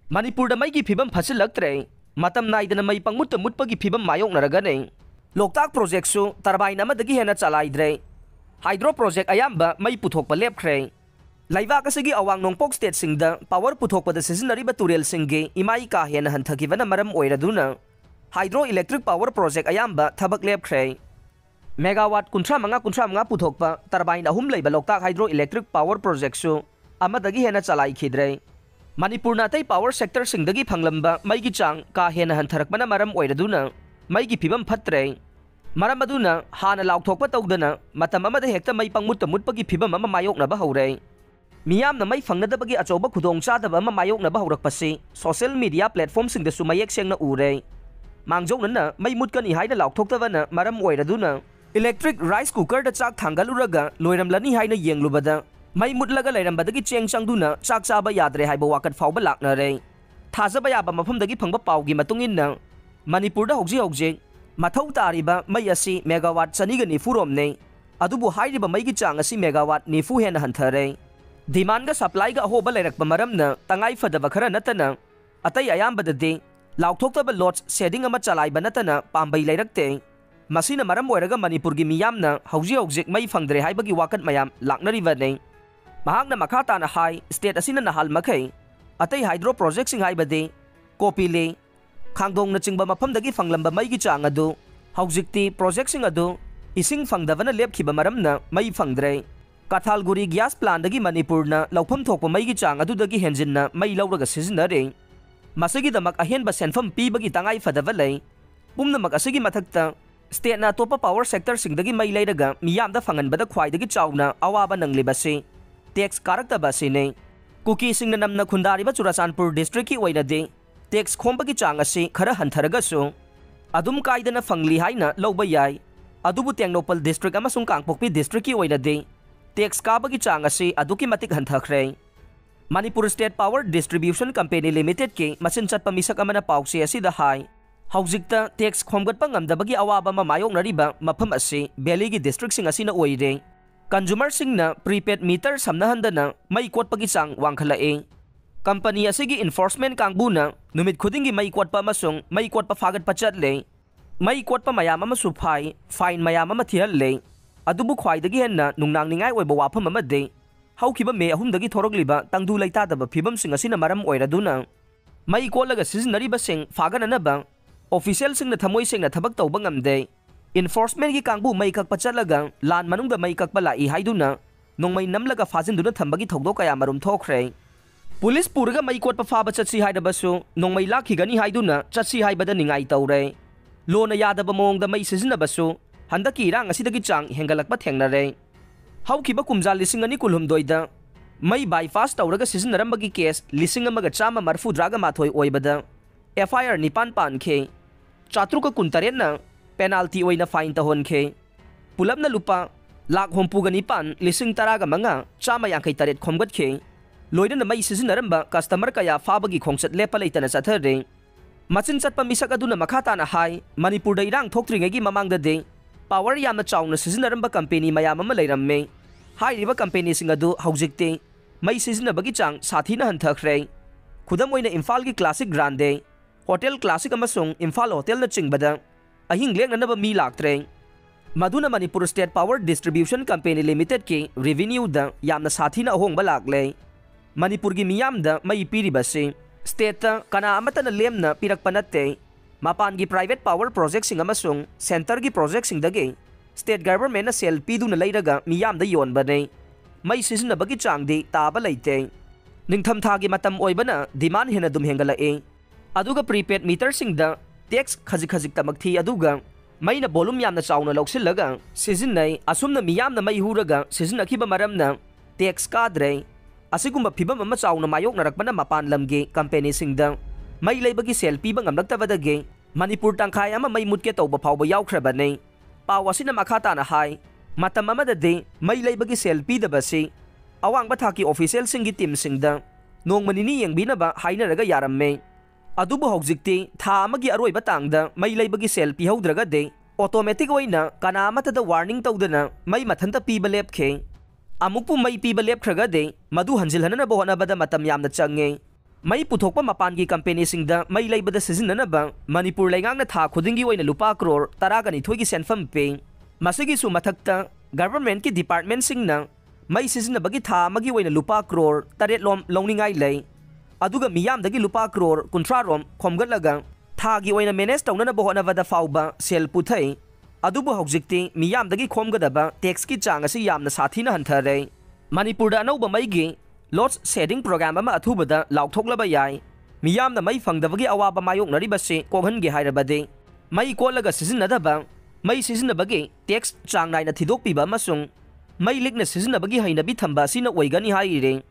Manipur da mai gi phibam phasilaktre matam naidana mai pangmut mutpagi phibam mayoknaragane Loktak project su turbine amadagi hena chalaidre hydro project ayamba mai puthokpa lepkhre laiwa kasigi awang nongpok state singda power puthokpa da seasonary turel singge imai ka hena hanthakibana maram oiraduna hydroelectric power project ayamba thabak lepkhre megawatt kunthra manga puthokpa turbine ahum leiba Loktak hydroelectric power project su amadagi hena chalai khidre Manipur na tai power sector singdagi phanglamba mai gi chang ka hena hantharakbana maram oiraduna mai gi phibam phatre maram aduna hana laukthokpa tawdana matam amada hekta mai pangmut mutpagi phibam ama mayokna ba hore miyam na mai fangnadabagi achoba khudong chadaba ama mayokna ba horakpasi social media platform singda su mayek sengna ure mangjokna mai mutkani haina laukthoktabana maram oiraduna electric rice cooker da chak thangaluraga loiramlani haina yenglubada mai mutlaga leirambadagi cheng changduna chak chaba yadre haiba wakat fawba laknare thajaba yaba mafamdagi phangba pawgi matungin Manipur da hogji mathau tariba mai asi megawatt chaniga nifu romne adubu hairiba mai gi chang asi megawatt nifu hena hanthare demand ga supply ga hoba leirakpa maramna tangai fadaba khara natana atai ayamba de laukthokta lots setting ama chalai banatana pambai leirakte masina maram oiraga Manipur gi miyamna hogji mai phangdre haibagi wakat mayam laknari bane mahakna makhata na hai state asina na hal makai atai hydro project sing haibade kopile khangdong na chingba mafamdagi fanglamba mai gi chang adu haujikti project sing adu ising fangdavana lepkhiba maramna mai fangdre Kathalguri gas plant dagi Manipur na laufam thokpa mai gi chang adu dagi henjinna mai lauraga sizinare masagi damak ahenba senfam pibagi tangai fadava lei pumna mak asigi mathakta state na topa power sector sing dagi mai leiraga miyamda fanganbada khwaidagi chawna awaba nanglibasi tax karakta basine kuki sing na namna khundariba Churachandpur district ki oinade tax khombagi chang asi khara hantharagasu adum kaidana fangli haina loba yai adubu Tengnopal district amasung Kangpokpi district ki oinade tax kabagi chang asi aduki matik hanthakre Manipur State Power Distribution Company Limited ki machin chatpa misak amana pausi asida hai haujikta tax khomgatpa ngamdabagi awaba mamayok nariba mafam asi Beli gi district sing asina oire consumer singna prepaid meter samnahandana mai kotpagi chang wangkhalae company asigi enforcement kangbuna numit khudingi mai kotpa masung mai kotpa fagat pachatle mai kotpa mayam amasu fine mayam ama thialle adubu khwaidagi henna nungnang ningai oiba wafam amade haukiba me ahumdagi thorogliba tangdu leitadaba phibam sing asina maram oiraduna mai kolaga sizinariba sing fagananaba official singna thamoi singna thabak tawba ngamde enforcement gi kangbu mai kak pachalaga lan manungda mai kak pala I haiduna nongmai namlaga fajinduna thambagi thogdo kaya marum thokre police puraga mai kot pa faba chatsi haidabasu nongmai lakhigani haiduna chatsi haibada ningai tawre lona yadaba mongda mai sizinabasu handaki rang asidagi chang hengalakpa thengnare haukiba kumjal lisingani kulhumdoida mai bypass tawraga sizinarambagi case lisingamaga chama marfu draga mathoi oibada FIR nipan pankhe chatruka kuntarenna penalty oina fine tahonke pulapna lupa lakh hompuga nipan lising taraga manga chama yangkai taret khomgatke loidana mai sizinaramba customer kaya fabagi khongchat lepa leitana chathare machin chatpa misak aduna makhata na hai Manipur da irang thoktringegi mamangda de power yamna chawna sizinaramba company mayam ama leiramme hairiba company singadu haujikte mai sizinabagi chang sathina hanthakre khudam oina Imphal gi classic grande hotel classic amasung Imphal hotel na chingbada ahing lengnanaba mi laktre maduna Manipur State Power Distribution Company Limited ki revenue da yamna sathina ahongba lakle Manipur gi miyamda mai piribasi state ta kana amata na lemna pirakpa natte mapan gi private power project sing amasung center gi project sing dagi state government na sel piduna leiraga miyamda yonbane mai sizinabagi changdi taba leite ningtham thagi matam oibana demand hena dum hengalae aduga prepaid meter sing da tax khajik tamakthi aduga maina volume yamna chawna lausillaga sizinai asumna miyamna mai huraga sizinakhiba maramna tax kadre asigumba phibam ama chawna mayok narakbana mapan lamge company singda mai leibagi sel piba ngamlaktabadage Manipur tangkhai ama mai mutke tawba phawba yawkhrabane pawasina makhata na hai matam amada de mai leibagi sel pidabasi awangba thaki official singi team singda nongmanini yengbinaba hainaraga yaramme adubu haujikti tha amagi aroiba tangda mai leibagi sel pihaudraga de automatic oina kana amata da warning tawdana mai mathanta piba lepkhe amukpu mai piba lepkhraga de madu hanjilhanana bohona bada matam yamna change Mai puthokpa mapangi company-singda mai leibada sizinanaba Manipur leingangna tha khudingi oina lupa crore 12 gi senfam pe. Masigi su mathakta government ki department singna mai sizinabagi tha magi oina lupa crore 8 lom longningai lei. Aduga miyamdagi lupa crore 30 rom khomgatlaga thagi oina manage tawnana bohonavada fauba sel puthai. Adubu hojikti miyamdagi khomgadaba tax ki chang asi yamna sathina hanthare. Manipur da anauba maigi lots setting program ama athubada laukthokla yai. Miyamna mai fangdabagi awaba mayoknaribase kokhange hairabade. Mai kolaga sizinadaba mai sizinabagi tax chang naina thidokpiba amasung mai likna sizinabagi hainabi thamba sina oigani haire.